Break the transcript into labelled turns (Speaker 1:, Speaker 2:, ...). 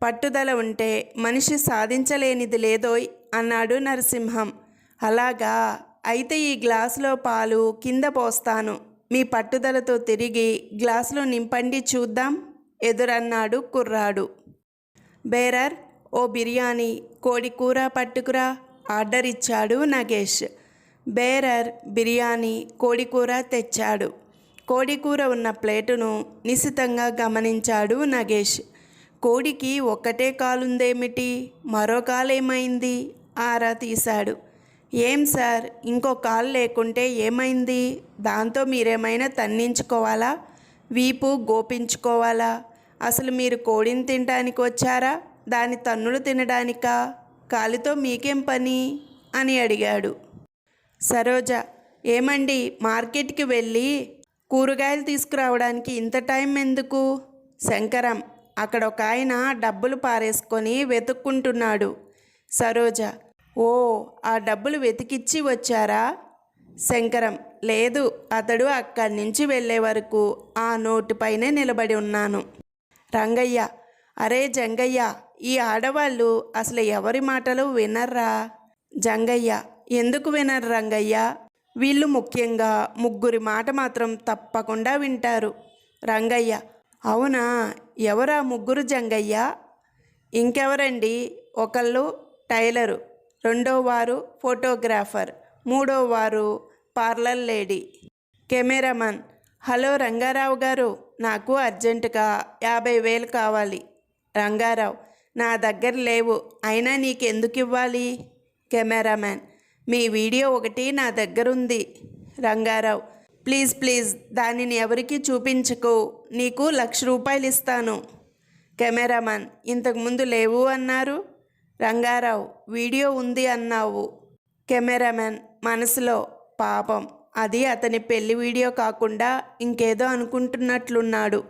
Speaker 1: పట్టుదల ఉంటే మనిషి సాధించలేనిది లేదోయ్ అన్నాడు నరసింహం. అలాగా, అయితే ఈ గ్లాసులో పాలు కింద పోస్తాను, మీ పట్టుదలతో తిరిగి గ్లాసులో నింపండి చూద్దాం ఎదురన్నాడు కుర్రాడు. బేరర్, ఓ బిర్యానీ, కోడి కూర పట్టుకురా ఆర్డర్ ఇచ్చాడు నగేష్. బేరర్ బిర్యానీ, కోడికూర తెచ్చాడు. కోడికూర ఉన్న ప్లేటును నిశితంగా గమనించాడు నగేష్. కోడికి ఒక్కటే కాలుందేమిటి, మరో కాలేమైంది ఆరా తీశాడు. ఏం సార్, ఇంకో కాలు లేకుంటే ఏమైంది, దాంతో మీరేమైనా తన్నించుకోవాలా, వీపు గోపించుకోవాలా? అసలు మీరు కోడిని తినడానికి వచ్చారా, దాని తన్నులు తినడానికా? కాలితో మీకేం పని అని అడిగాడు. సరోజ, ఏమండి, మార్కెట్కి వెళ్ళి కూరగాయలు తీసుకురావడానికి ఇంత టైం ఎందుకు? శంకరం, అక్కడ ఒక ఆయన డబ్బులు పారేసుకొని వెతుక్కుంటున్నాడు. సరోజ, ఓ, ఆ డబ్బులు వెతికిచ్చి వచ్చారా? శంకరం, లేదు, అతడు అక్కడి నుంచి వెళ్ళే వరకు ఆ నోటుపైనే నిలబడి ఉన్నాను. రంగయ్య, అరే జంగయ్య, ఈ ఆడవాళ్ళు అసలు ఎవరి మాటలు వినర్రా? జంగయ్య, ఎందుకు వినరు రంగయ్య? వీళ్ళు ముఖ్యంగా ముగ్గురి మాట మాత్రం తప్పకుండా వింటారు. రంగయ్య, అవునా, ఎవరా ముగ్గురు జంగయ్య? ఇంకెవరండి, ఒకళ్ళు టైలరు, రెండో వారు ఫోటోగ్రాఫర్, మూడో వారు parlour lady, cameraman. Hello Rangarao గారు, నాకు అర్జెంటుగా 50,000 కావాలి. రంగారావు, నా దగ్గర లేవు, అయినా నీకెందుకు ఇవ్వాలి? కెమెరామ్యాన్, మీ వీడియో ఒకటి నా దగ్గరుంది. రంగారావు, ప్లీజ్ ప్లీజ్ దానిని ఎవరికి చూపించకు, నీకు 1,00,000 రూపాయలు ఇస్తాను. కెమెరామ్యాన్, ఇంతకుముందు లేవు అన్నారు. రంగారావు, వీడియో ఉంది అన్నావు. కెమెరామ్యాన్ మనసులో, పాపం, అది అతని పెళ్లి వీడియో కాకుండా ఇంకేదో అనుకుంటున్నట్లున్నాడు.